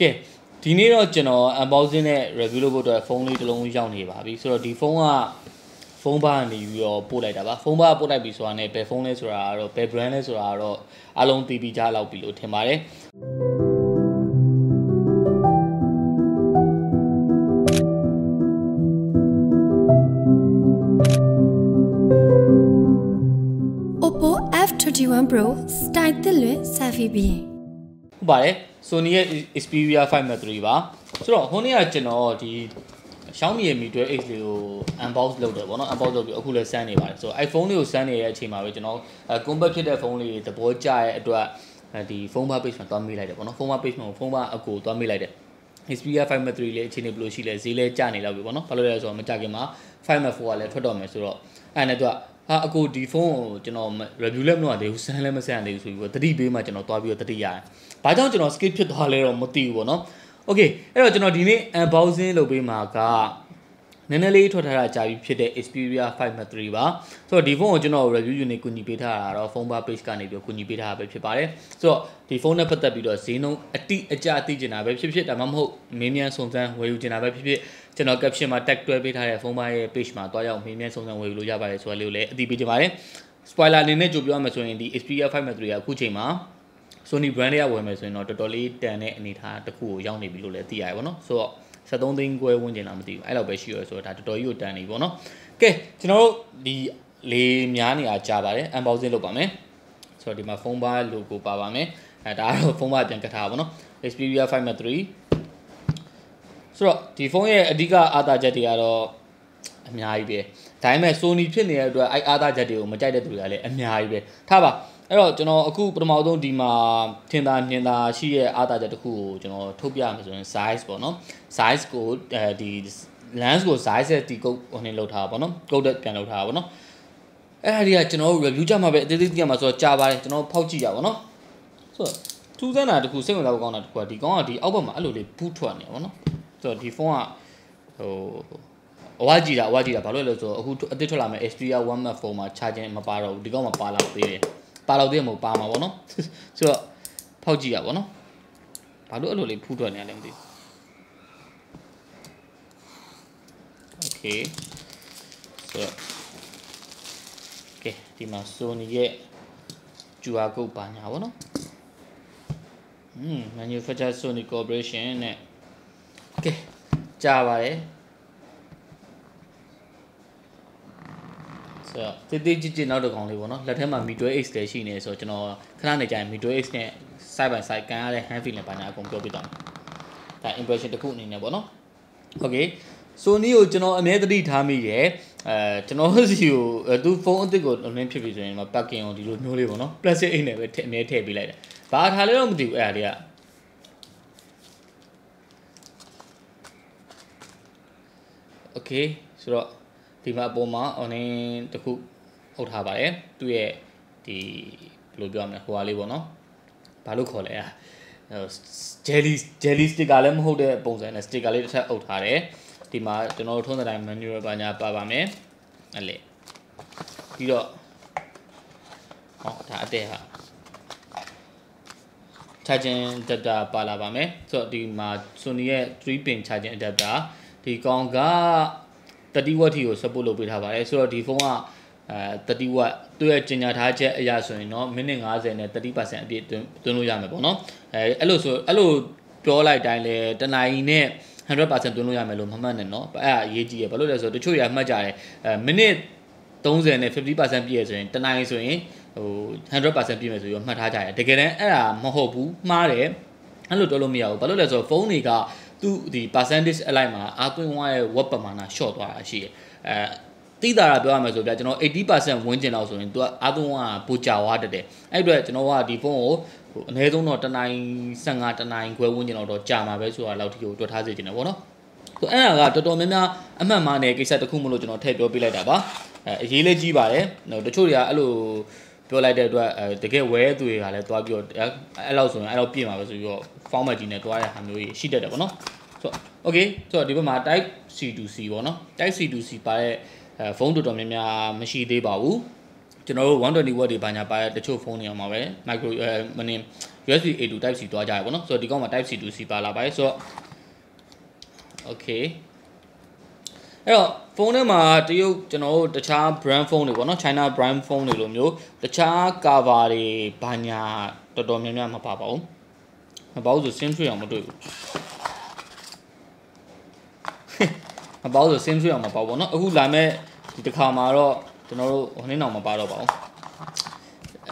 Okay, Dinero General and Bowsin review to a phone little long young neighbor. So the phone bar and your polite phone bar polite be so on a pay phoneless or pay brandless or alone TV jala below Temare. Oppo F31 Pro start the Safi B. By Sony Xperia 5.3 bar. So, Honey at the Xiaomi meter is the unboxed loader, one about the Oculus Sunny. So, iPhone is Sunny at him original. Compared only the boy jai at the phone page from Tommy like one phone page from phone a cool Tommy like that. Xperia 5.3 late Chini Blue Chile, Zile Chani, like one of Paloras or Matagima, 5.4 left for Domus. And a good default, regular no, they was Salem Sandy, we were 3 be much and 3 years. By don't you know, skip to Holly or motive, no? Okay, Dine and Bowsin Lobe Marka. Nenele to Taracha, Xperia 5.3 bar. So, the phone, review unique Kunipita or phone bar page can you Kunipita Pepare. So, the phone up at the video, Sino, a jati Jena web ship, a mammo, Mania Sonsan, where you Jena web ship, General capture my tech to a bit higher for my page, my Toya, Mania Sonsan, where you have as well, the Bijamare. Spoiler in the Jubiamas in the Xperia 5.3 Kuchima. Sony brand women not totally done it and it had the cool young below the eye. So, I don't think we're winning. I love you so that to you, Danny. Okay, the Lamiani are Java and Bowsin Lopame. So, the my phone bar logo Pavame at our phone bar Jankatavano, Xperia 5.3. So, the phone Adiga Ada Jetiaro. Time as Sony Pin I Ada Jetio, Majada and Miabe. Taba. A cool promoter Dima Tinda, she other the cool, Topia size bono, size good, the lands go size at the go on a low tabono, go that piano tabono. Area, review jam of it, the Yamaso Java, Pouchia, no? So, 2 then I could say without going to the album, I will put one, so the phone. Wajida, Palo, who to a little Xperia 1 for my charging my bar, the Goma Pala. Palo de Mopama, no? So, Paugia, no? Palo put on it. Okay. So, okay, the Sony Juago Panya, no? Manufacturer Sony Corporation. Okay, Java, So, the digit not only one, let him a midway X station, so can midway X side by side can have feeling by now done. That impression the cool in a bono. Okay, so new another time, yeah, you do phone the good on television, my packing on the new plus it in a table later. But hello, do area. Okay, so. Tima Boma on the cook out Habae to the Bluebium Huali Bono Palucole jelly stick alum hold the bones and a stick a little out Hare Tima the note that I'm manure banya babame ale Tiro Tatea charging data palabame so the Sony 3-pin charging data the Gonga 30 watt ကို support လုပ်ပေးထားပါတယ်ဆိုတော့ဒီဖုန်းက30 watt သူ့ရဲ့ကျင်ညာထားချက်အရာဆိုရင်တော့မိနစ်50နဲ့ 30% အပြည့်သွင်းလို့ရမယ်ပေါ့နော်အဲ့လိုပြောလိုက်တိုင်းလဲတနာရီနဲ့ 100% သွင်းလို့ရမယ်လို့မမှတ်နဲ့နော်အဲ့ဒါအရေးကြီးရဘာလို့လဲဆိုတော့တချို့ရမှတ်ကြတယ်မိနစ်30နဲ့ 50% ပြည့်ရဆိုရင်တနာရီဆိုရင်ဟို 100% ပြည့်မယ်ဆိုပြီးမှတ်ထားကြတယ်တကယ်တမ်းအဲ့ဒါမဟုတ်ဘူးမှားတယ်အဲ့လိုပြောလို့မရဘူးဘာလို့လဲဆိုတော့ဖုန်းတွေကthe percentage အလိုက်မှာအာသွင်းဝါရဲ့ watt ပမာဏ short သွားတာရှိတယ်တိတာတာပြောရမယ်ဆိုပြကျွန်တော် 80% ဝန်းကျင်လောက်ဆိုရင်သူကအာသွင်းဝါပိုကြာသွားတတယ်အဲ့အတွက်ကျွန်တော်ကဒီဖုန်းကိုအနည်းဆုံးတော့တနိုင်15တနိုင်ခွဲဝန်းကျင်လောက်တော့ကြာမှာပဲဆိုတာလောက်ထိကိုတွက်ထားစေချင်တယ်ပေါ့နော်ဆိုအဲ့ဒါကတော်တော်များများအမှတ်မှားတဲ့ကိစ္စတစ်ခုမလို့ကျွန်တော်ထည့်ပြောပြလိုက်တာပါအရေးလေးကြီးပါတယ်တချို့တွေကအဲ့လိုပြောလိုက်တဲ့အတွက်တကယ်ဝဲသူတွေကလည်းတွားပြီးတော့အဲ့လောက်ဆိုရင်အဲ့လောက်ပြည့်မှာပဲဆိုပြီးတော့ format ကြီးနဲ့တွားတဲ့ဟာမျိုးကြီးရှိတတ်တယ်ပေါ့နော်ဆို okay ဆိုတော့ဒီဘက်မှာ type C to C ပေါ့နော် type C to C ပါတဲ့ဖုန်းတော်တော်များများမရှိသေးပါဘူးကျွန်တော်တို့120 watt တွေဘာညာပါတဲ့တချို့ဖုန်းတွေအောင်မှာပဲ micro USB A to Type C သွားကြရပေါ့နော်ဆိုတော့ဒီကောင်မှာ Type C to C ပါလာပါတယ်ဆိုတော့ okay အဲ့တော့ဖုန်းထဲမှာတရုတ်ကျွန်တော်တို့တခြား brand phone တွေပေါ့နော် China brand phone တွေလိုမျိုးတခြား cover တွေဘာညာတော်တော်များများမပါပါဘူးမပါဘူးဆို sim ဆွဲအောင်မတွေ့ဘူးမပါဘူးဆို sim ဆွဲအောင်မပါဘူးပေါ့နော်အခုလာမဲ့ဒီတစ်ခါမှာတော့ကျွန်တော်တို့ဟိုနေ့နောက်မပါတော့ပါဘူး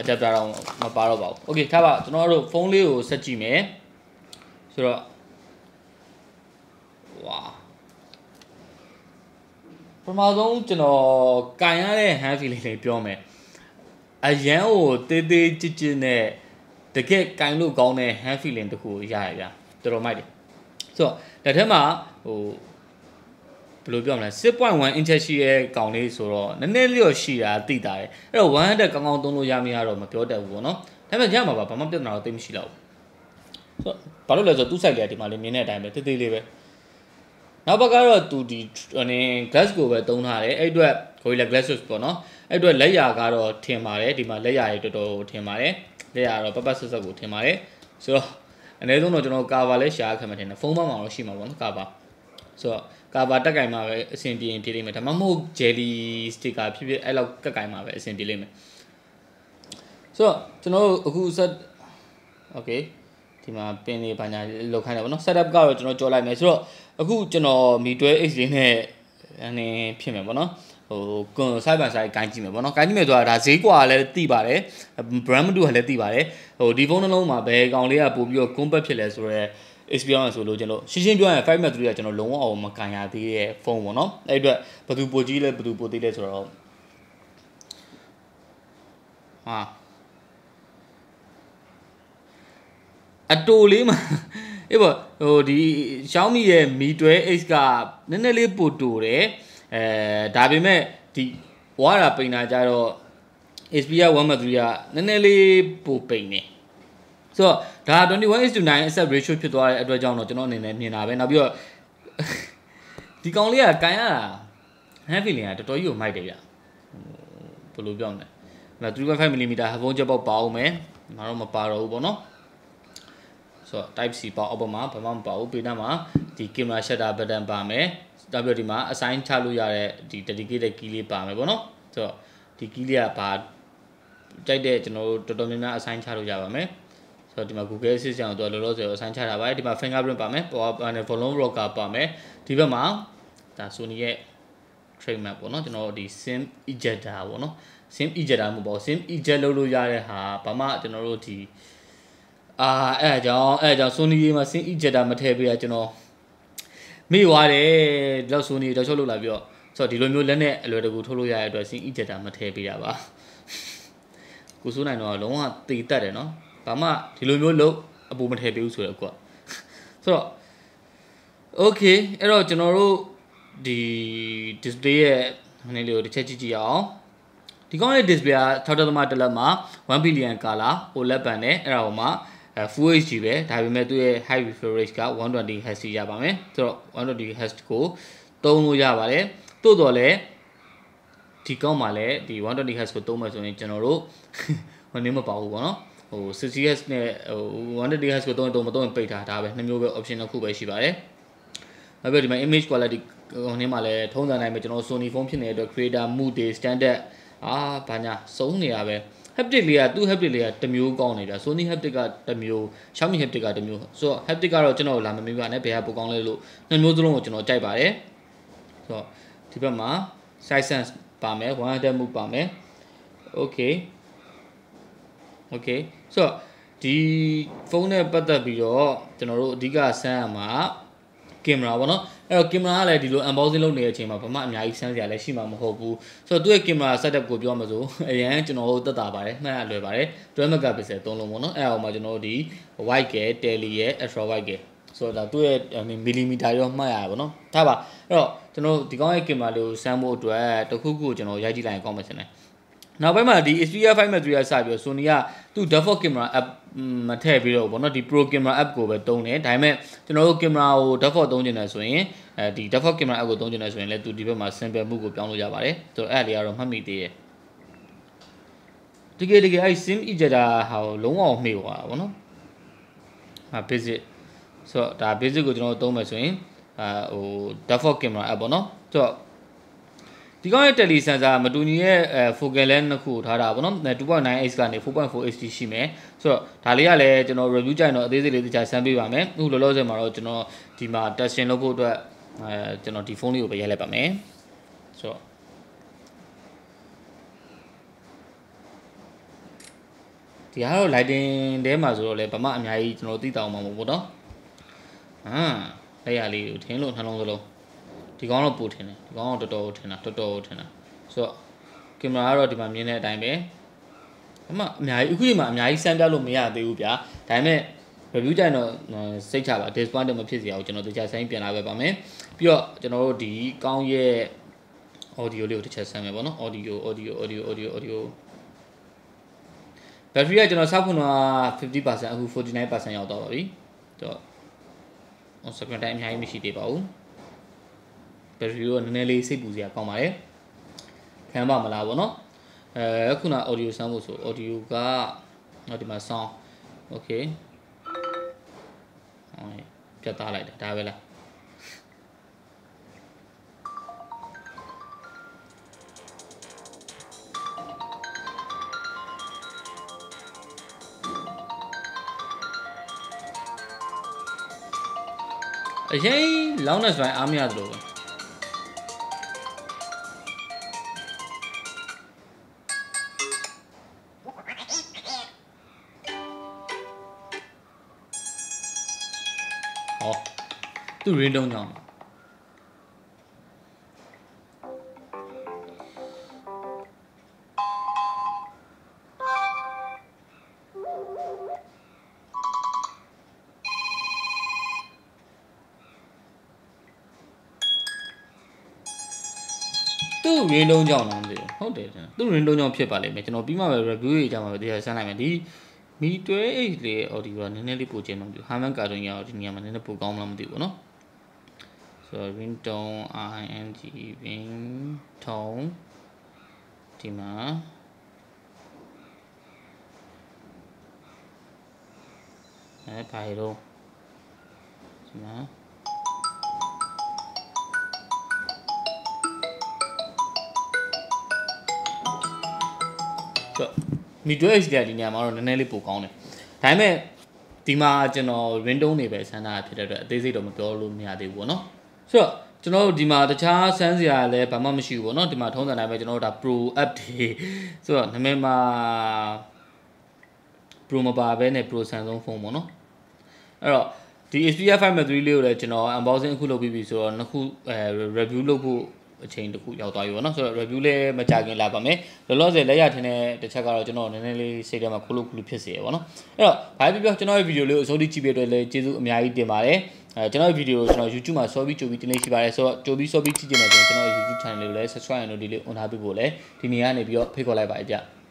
adapter တော့မပါတော့ပါဘူး okay ထားပါကျွန်တော်တို့ဖုန်းလေးကိုဆက်ကြည့်မယ်ဆိုတော့ဝါပထမဆုံးကျွန်တော်ကန်ရတဲ့ hand feeling လေးပြောမယ်အရန်ကိုတေးသေးကြစ်ကြစ်နဲ့တကယ်ကန်လို့ကောင်းတဲ့ hand feeling တခုရရဗျာတော်တော်မိုက်တယ်ဆိုတော့ဒါထက်မှဟိုဘယ်လိုပြောမလဲ 6.1 inch ရှိရဲ့ကောင်လေးဆိုတော့နည်းနည်းလေးတော့ရှိတာသိတာတယ်အဲ့တော့100ကောင်းကောင်းသုံးလို့ရမရတော့မပြောတတ်ဘူးပေါ့နော်ဒါပေမဲ့ရမှာပါဘာမှပြဿနာတော့သိမရှိတော့ဘူးဆိုတော့ဘာလို့လဲဆိုတော့သူ့ site လေးကဒီမှာလေးမြင်တဲ့အတိုင်းပဲတေးသေးလေးပဲနောက်ဘက်ကတော့သူဒီ glass ကိုပဲသုံးထားတယ်အဲ့အတွက် gorilla glasses ပေါ့နော်အဲ့အတွက်လက်ရာကတော့ထင်ပါတယ်ဒီမှာလက်ရာတွေတော်တော်ထင်ပါတယ်လက်ရာတော့ပတ်ဆက်ဆက်ကိုထင်ပါတယ်ဆိုတော့အနည်းဆုံးတော့ကျွန်တော် cover လဲရှာခံမှထင်တယ်ဖုန်းမှာတော့ရှိမှာပေါ့နော် cover ဆိုတော့ cover တက်ကင်မှာပဲအဆင်ပြေရင်ပြေးလိမ့်မယ်ဒါမှမဟုတ် jelly sticker ဖြစ်ဖြစ်အဲ့လောက်ကက်ကင်မှာပဲအဆင်ပြေလိမ့်မယ်ဆိုတော့ကျွန်တော်တို့အခုဆက် okay ဒီမှာပင်လေးဘာညာလောက်ခိုင်းတယ်ပေါ့နော် setup ကတော့ကျွန်တော်ကြော်လိုက်မယ်ဆိုတော့အခုကျွန်တော်မီ12 H လေးနဲ့အနေဖြစ်မယ်ပေါ့နော်ဟိုကွန် side by side ကိုင်းကြည့်မယ်ပေါ့နော်ကိုင်းကြည့်မယ်ဆိုတာဒါဈေးကွာလည်းသိပါတယ် brand မတူကလည်းသိပါတယ်ဟိုဒီဖုန်းနှလုံးမှာဘယ်ကောင်လေးကပို့ပြီးတော့ compact ဖြစ်လဲဆိုတော့ experience ဆိုလို့ကျွန်တော်ရှင်းရှင်းပြောရင် 5 Max 3ကကျွန်တော်လုံးဝအောင်မကန်ရသေးတဲ့ဖုန်းပေါ့နော်အဲ့အတွက်ဘယ်သူပိုကြီးလဲဘယ်သူပိုသေးလဲဆိုတော့ဟာအတိုလေးမှာအေးပေါ့ဟိုဒီ Xiaomi ရဲ့ Mi 12H ကနည်းနည်းလေးပိုတိုတယ်ဒါပေမဲ့ဒီဝါရာပိန်တာကြတော့ Xperia 1 Max 3ကနည်းနည်းလေးပိုပိန်နေဆိုတော့ဒါ 21:9 aspect ratio ဖြစ်သွားတဲ့အတွက်ကြောင့်တော့ကျွန်တော်အနေနဲ့မြင်တာပဲနောက်ပြီးတော့ဒီကောင်လေးကကန်ရတာ hand feeling ကတော်တော်ကြီးကိုမိုက်တယ်ဗျဘယ်လိုပြောမလဲ3.5 mm headphone jack ပေါက်ပါအောင်မယ်ငါတော့မပါတော့ဘူးပေါ့နော်ဆိုတော့ type C ပေါက်အောက်ပေါ်မှာဘာမှမပါဘူးပေနာမှာဒီ camera shutter button ပါမယ်နောက်ပြီးတော့ဒီမှာ assign ချလို့ရတဲ့ဒီ dedicated key လေးပါမယ်ပေါ့နော်ဆိုတော့ဒီ key လေးကဘာကြိုက်တဲ့ကျွန်တော်တို့တော်တော်များများ assign ချလို့ရပါမယ်ဆိုတော့ဒီမှာ Google Assistant ကိုတော့လောလောဆယ် assign ချတာပါတယ်ဒီမှာ fingerprint ပါမယ် power panel volume rocker ပါမယ်ဒီဘက်မှာဒါ Sony ရဲ့ trademark ပေါ့နော်ကျွန်တော်ဒီ sim ejector ပေါ့နော် sim ejector မဟုတ်ပါဘူး sim eject လုပ်လို့ရတဲ့ဟာဘာမှကျွန်တော်တို့ဒီအဲ့အကြောင်း Sony မှာ sim ejector မထည့်ပေးတာကျွန်တော်မေ့သွားတယ်ဒီလောက် Sony တော့ချုပ်လုပ်လာပြီးတော့ဆိုတော့ဒီလိုမျိုးလက်နဲ့အလွယ်တကူထုတ်လို့ရတဲ့အတွက် sim ejector မထည့်ပေးတာပါကိုစိုးနိုင်တော့လုံးဝတေတတ်တယ်နော်ဘာမှဒီလိုမျိုးလုံးအပူမထည့်ပေးဘူးဆိုတော့ကွာဆိုတော့ okay အဲ့တော့ကျွန်တော်တို့ဒီ display ရဲ့ဟိုနေ့လေးကိုတစ်ချက်ကြည့်ကြည့်အောင်ဒီကောင်းရဲ့ display က 6.1 လက်မှာ1 billion color OLED ပန်နဲ့အဲ့ဒါဟိုမှာ full HD ပဲဒါပေမဲ့သူ့ရဲ့ high refresh rate က 120Hz ရပါမယ်ဆိုတော့ 120Hz ကိုသုံးလို့ရပါတယ်တိုးတော်လဲဒီကောင်းမှာလဲဒီ 120Hz ကိုသုံးမယ်ဆိုရင်ကျွန်တော်တို့ဟိုနေမပါဘူးပေါ့နော်ဟို 60Hz နဲ့ဟို 120Hz ကိုသုံးရင်မသုံးရင်ပိတ်ထားဒါပဲနှစ်မျိုးပဲ option တစ်ခုပဲရှိပါတယ်နောက်ပြီးဒီမှာ image quality ဟိုနေမှာလဲထုံးစံတိုင်းပဲကျွန်တော် Sony phone ဖြစ်နေတဲ့အတွက် creator mood တွေ standard ဘာညာစုံနေရပဲ haptic လေးကသူ့ haptic လေးကတစ်မျိုးကောင်းနေဗျာ Sony haptic ကတစ်မျိုး Xiaomi haptic ကတစ်မျိုးဆိုတော့ haptic ကတော့ကျွန်တော်လာမမေးပါနဲ့ဘယ်ဟာပိုကောင်းလဲလို့နှစ်မျိုးစလုံးကိုကျွန်တော်ကြိုက်ပါတယ်ဆိုတော့ဒီဘက်မှာ side sense ပါမယ်100 move ပါမယ် okay ဆိုတော့ဒီဖုန်းနဲ့ပတ်သက်ပြီးတော့ကျွန်တော်တို့အဓိကဆန်းရမှာကင်မရာပေါ့နော်အဲ့တော့ကင်မရာကလည်းဒီလို unboxing လုပ်နေတဲ့အချိန်မှာဘာမှအများကြီးဆန်းစရာလည်းရှိမှာမဟုတ်ဘူးဆိုတော့သူ့ရဲ့ကင်မရာ setup ကိုပြောမှာဆိုအရင်ကျွန်တော်တို့တက်တာပါတယ်မှတ်ရလွယ်ပါတယ်12 megapixel သုံးလုံးပေါ့နော်အဲ့ဒါအောင်မှာကျွန်တော်တို့ဒီ wide က tele ရဲ့ ultra wide ကဆိုတော့ဒါသူ့ရဲ့ millimeter ရောမှတ်ရပါပေါ့နော်ဒါပါအဲ့တော့ကျွန်တော်ဒီကောင်းရဲ့ကင်မရာလေးကိုဆန်းဖို့အတွက်တခုခုကျွန်တော်ရိုက်ကြည့်လိုက်ရင်ကောင်းမှာရှင်တယ်နောက်ပိုင်းမှာဒီ Xperia 5 Max 3ကစပြီးတော့ Sony ကသူ့ default camera app မထည့်ပြီးတော့ပေါ့နော်ဒီ pro camera app ကိုပဲသုံးတယ်ဒါပေမဲ့ကျွန်တော်တို့ camera ကို default သုံးချင်တယ်ဆိုရင်ဒီ default camera app ကိုသုံးချင်တယ်ဆိုရင်လည်းသူဒီဘက်မှာ sample မှုကိုပြောင်းလို့ရပါတယ်ဆိုတော့အဲ့ဒါလေးကတော့မှတ်မိသေးတယ်တကယ်အဲ့ sim ejector ဟာကိုလုံးဝမေ့သွားတာပေါ့နော် basic ဆိုတော့ဒါ basic ကိုကျွန်တော်သုံးမယ်ဆိုရင်ဟို default camera app ပေါ့နော်ဆိုတော့ဒီကောင်ရဲ့ tele sensor မတူညီရဲ့ focal length နှစ်ခုထားတာပေါ့နော် 2.9x ကနေ 4.4HD ရှိမယ်ဆိုတော့ဒါလေးကလည်းကျွန်တော် review ကြရင်တော့အသေးစိတ်လေးတခြားစမ်းပေးပါမယ်အခုလောလောဆယ်မှာတော့ကျွန်တော်ဒီမှာ testing လုပ်ဖို့အတွက်ကျွန်တော်ဒီဖုန်းလေးကိုပဲရိုက်လိုက်ပါမယ်ဆိုတော့ဒီကတော့ lighting ထဲမှာဆိုတော့လည်းဘာမှအများကြီးကျွန်တော်သိတောင်းမှာမဟုတ်ဘူးเนาะလက်ရလေးကိုထင်းလို့နှလုံးစလုံးဒီကောင်တော့ပို့ထင်းတယ်ဒီကောင်တော့တော်တော်ထင်းတာဆိုတော့ကင်မရာကတော့ဒီမှာမြင်တဲ့အတိုင်းပဲအများကြီးအခုချိန်မှာအများကြီးစမ်းပြလို့မရသေးဘူးဗျာဒါပေမဲ့ review ကြရင်တော့စိတ်ချပါ disappoint မဖြစ်စေအောင်ကျွန်တော်တခြားဆိုင်ပြန်လာပဲပါမယ်ပြီးတော့ကျွန်တော်တို့ဒီကောင်းရဲ့ audio လေးကိုတစ်ချက်ဆမ်းမယ်ပေါ့နော် audio battery ကကျွန်တော်စောက်ခွန်းတော့ 50% အခု 49% ရောက်တော့ပါပြီတော့second time အများကြီးမရှိသေးပါဘူး battery ကိုနည်းနည်းလေးစိတ်ပူစရာကောင်းပါတယ်ခံပါမလားပေါ့နော်ခုန audio ဆမ်းဖို့ဆို audio ကဒီမှာ sound okay ပြတ်သားလိုက်တာဒါပဲလားအရင်လောင်းနေဆိုရင်အားမရသလိုပဲသူရင်းတုံးကြောင်းသူရင်းတုံးကြောင်းလားမသိဘူးဟုတ်တယ်သူရင်းတုံးကြောင်းဖြစ်ပါလိမ့်မယ်ကျွန်တော်ပြီးမှပဲ review ရေးကြမှာပဲတရားဆန်းလိုက်မယ်ဒီမီတွဲ H လေ audio ကနည်းနည်းလေးပိုကျင်းမှမသိဘူး Harman cartoon ရတော့ဒီနေရာမှာနည်းနည်းပိုကောင်းမလားမသိဘူးเนาะဆိုတော့ ringtone ringtone ဒီမှာဘာလို့ဒီမှာမီတွဲ H ဒီနေရာမှာတော့နည်းနည်းလေးပိုကောင်းတယ်ဒါပေမဲ့ဒီမှာကျွန်တော် ringtone တွေပဲဆန်းတာဖြစ်တဲ့အတွက်အသေးစိတ်တော့မပြောလို့မရသေးဘူးပေါ့နော်ဆိုတော့ကျွန်တော်တို့ဒီမှာတခြားဆန်းစရာလည်းဘာမှမရှိဘူးပေါ့နော်ဒီမှာထုံးစံတိုင်းပဲကျွန်တော်တို့ဒါ pro app တွေဆိုတော့နာမည်မှာ pro မပါဘဲနဲ့ pro ဆန်ဆုံးဖုန်းပေါ့နော်အဲ့တော့ဒီ Xperia 5 Mark III လေးကိုလည်းကျွန်တော် unboxing အခုလုပ်ပြီးပြီဆိုတော့နှစ်ခု review လုပ်ဖို့အချိန်တစ်ခုရောက်သွားပြီပေါ့နော်ဆိုတော့ review လည်းမကြခင်လာပါမယ်လောလောဆယ်လက်ရထင်းတဲ့တစ်ချက်ကတော့ကျွန်တော်နည်းနည်းလေးစိတ်ထဲမှာခလုဖြစ်စေရပေါ့နော်အဲ့တော့ဘာပဲပြောကျွန်တော်ရဲ့ video လေးကိုအစိုးရကြည့်ပြအတွက်လည်းကျေးဇူးအများကြီးတင်ပါတယ်ကျွန်တော်ရဲ့ video ကိုကျွန်တော် YouTube မှာစောပြီးကြိုပြီးတင်နေရှိပါတယ်ဆိုတော့ကြိုပြီးစောပြီးကြည့်ကြနေတယ်ကျွန်တော်ရဲ့ YouTube channel လေးကိုလည်း subscribe လုပ်ဒီလေး on ထားပေးဖို့လည်းဒီနေ့ကနေပြီးတော့ဖိတ်ခေါ်လိုက်ပါကြ